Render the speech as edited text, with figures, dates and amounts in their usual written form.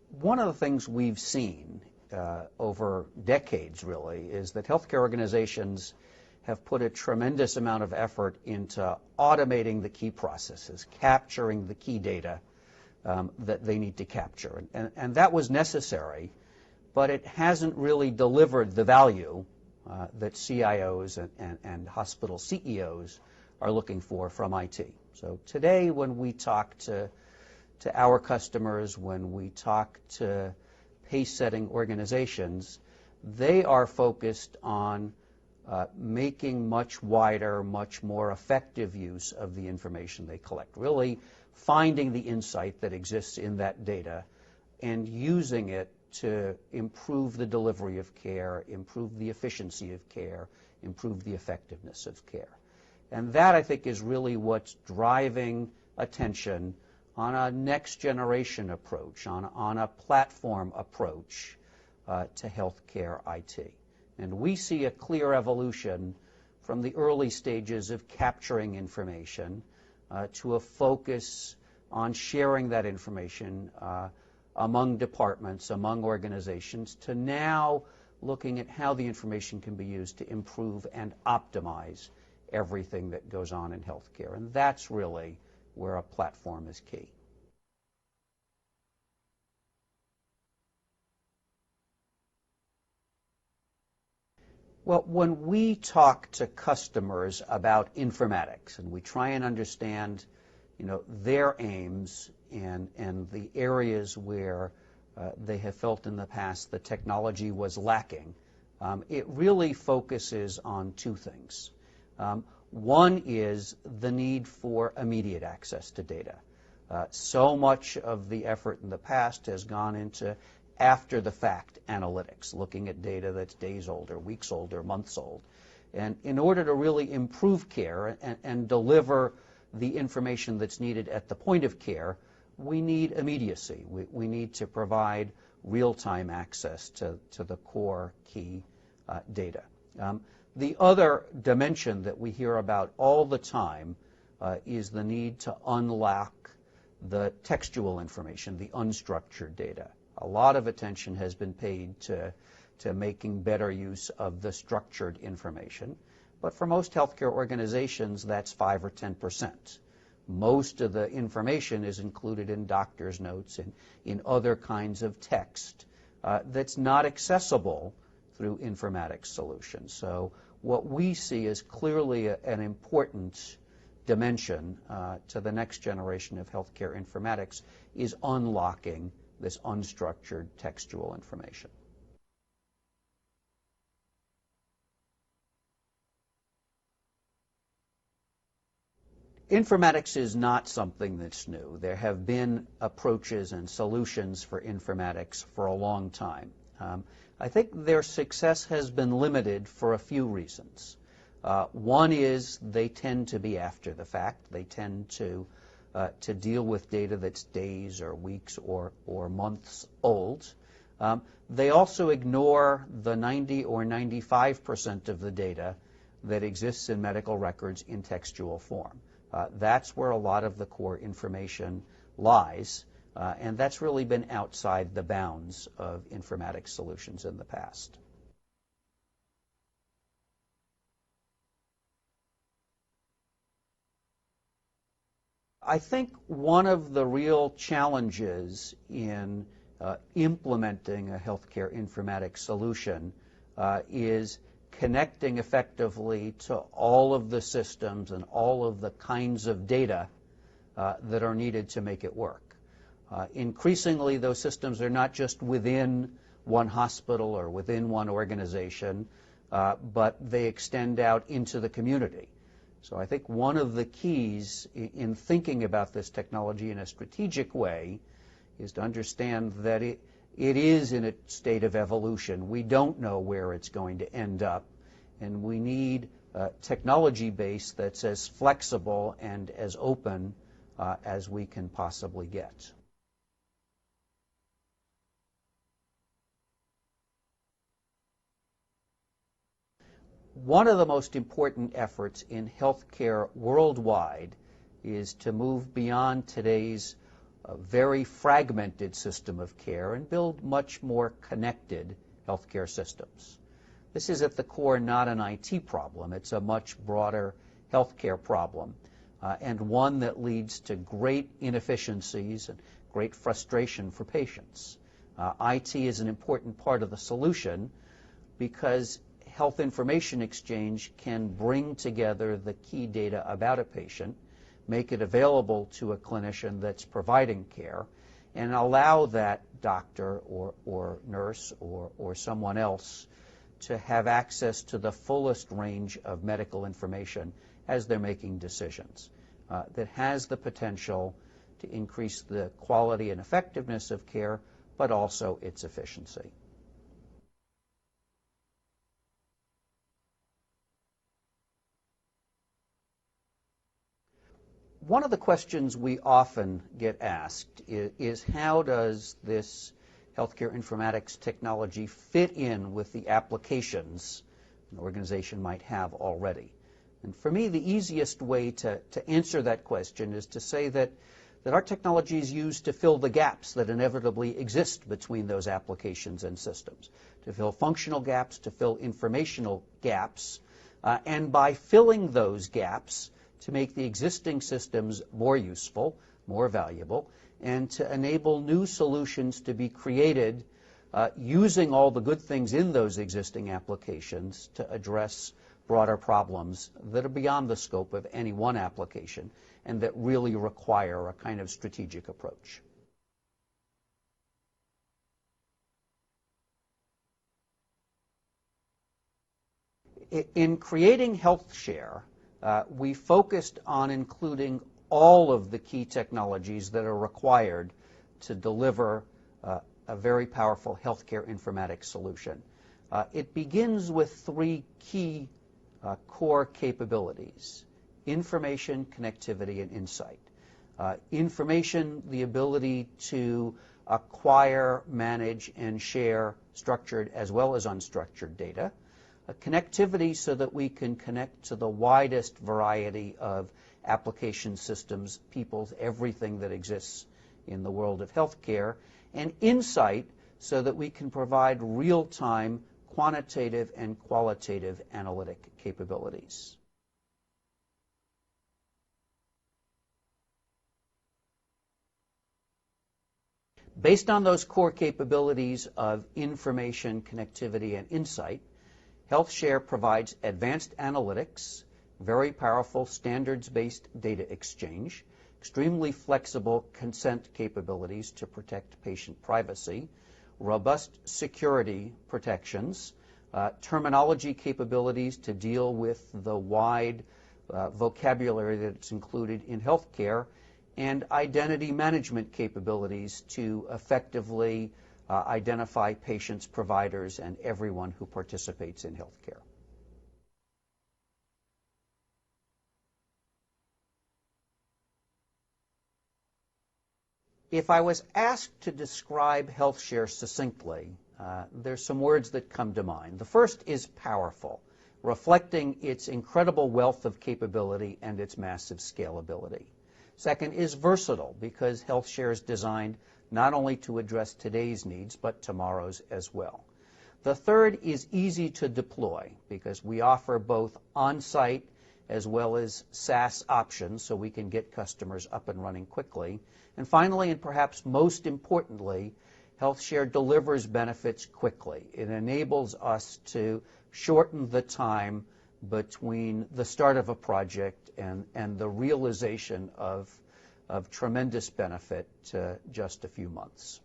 One of the things we've seen over decades, really, is that healthcare organizations have put a tremendous amount of effort into automating the key processes, capturing the key data that they need to capture. And that was necessary, but it hasn't really delivered the value that CIOs and hospital CEOs are looking for from IT. So today, when we talk to our customers, when we talk to pace-setting organizations, they are focused on making much wider, much more effective use of the information they collect, really finding the insight that exists in that data and using it to improve the delivery of care, improve the efficiency of care, improve the effectiveness of care. And that, I think, is really what's driving attention on a next-generation approach, on a platform approach to healthcare IT. And we see a clear evolution from the early stages of capturing information to a focus on sharing that information among departments, among organizations, to now looking at how the information can be used to improve and optimize everything that goes on in healthcare. And that's really where a platform is key. Well, when we talk to customers about informatics and we try and understand, their aims and the areas where they have felt in the past the technology was lacking, it really focuses on two things. One is the need for immediate access to data. So much of the effort in the past has gone into after-the-fact analytics, looking at data that's days old or weeks old or months old. And in order to really improve care and deliver the information that's needed at the point of care, we need immediacy. We need to provide real-time access to the core key data. The other dimension that we hear about all the time is the need to unlock the textual information, the unstructured data. A lot of attention has been paid to making better use of the structured information. But for most healthcare organizations, that's 5 or 10%. Most of the information is included in doctor's notes and in other kinds of text that's not accessible through informatics solutions. So what we see is clearly an important dimension to the next generation of healthcare informatics is unlocking this unstructured textual information. Informatics is not something that's new. There have been approaches and solutions for informatics for a long time. I think their success has been limited for a few reasons. One is they tend to be after the fact. They tend to deal with data that's days or weeks or months old. They also ignore the 90 or 95% of the data that exists in medical records in textual form. That's where a lot of the core information lies, and that's really been outside the bounds of informatics solutions in the past. I think one of the real challenges in implementing a healthcare informatics solution is connecting effectively to all of the systems and all of the kinds of data that are needed to make it work. Increasingly, those systems are not just within one hospital or within one organization, but they extend out into the community. So I think one of the keys in thinking about this technology in a strategic way is to understand that it is in a state of evolution. We don't know where it's going to end up, and we need a technology base that's as flexible and as open as we can possibly get. One of the most important efforts in healthcare worldwide is to move beyond today's a very fragmented system of care and build much more connected healthcare systems. This is at the core not an IT problem. It's a much broader healthcare problem, and one that leads to great inefficiencies and great frustration for patients. IT is an important part of the solution because health information exchange can bring together the key data about a patient, make it available to a clinician that's providing care, and allow that doctor or nurse or someone else to have access to the fullest range of medical information as they're making decisions. That has the potential to increase the quality and effectiveness of care, but also its efficiency. One of the questions we often get asked is how does this healthcare informatics technology fit in with the applications an organization might have already? And for me, the easiest way to answer that question is to say that our technology is used to fill the gaps that inevitably exist between those applications and systems, to fill functional gaps, to fill informational gaps, and by filling those gaps, to make the existing systems more useful, more valuable, and to enable new solutions to be created using all the good things in those existing applications to address broader problems that are beyond the scope of any one application and that really require a kind of strategic approach. In creating HealthShare, we focused on including all of the key technologies that are required to deliver a very powerful healthcare informatics solution. It begins with three key core capabilities: information, connectivity, and insight. Information, the ability to acquire, manage, and share structured as well as unstructured data. Connectivity, so that we can connect to the widest variety of application systems, peoples, everything that exists in the world of healthcare. And insight, so that we can provide real-time quantitative and qualitative analytic capabilities. Based on those core capabilities of information, connectivity, and insight, HealthShare provides advanced analytics, very powerful standards-based data exchange, extremely flexible consent capabilities to protect patient privacy, robust security protections, terminology capabilities to deal with the wide vocabulary that's included in healthcare, and identity management capabilities to effectively identify patients, providers, and everyone who participates in healthcare. If I was asked to describe HealthShare succinctly, there's some words that come to mind. The first is powerful, reflecting its incredible wealth of capability and its massive scalability. Second is versatile, because HealthShare is designed not only to address today's needs, but tomorrow's as well. The third is easy to deploy, because we offer both on-site as well as SaaS options, so we can get customers up and running quickly. And finally, and perhaps most importantly, HealthShare delivers benefits quickly. It enables us to shorten the time between the start of a project and the realization of tremendous benefit to just a few months.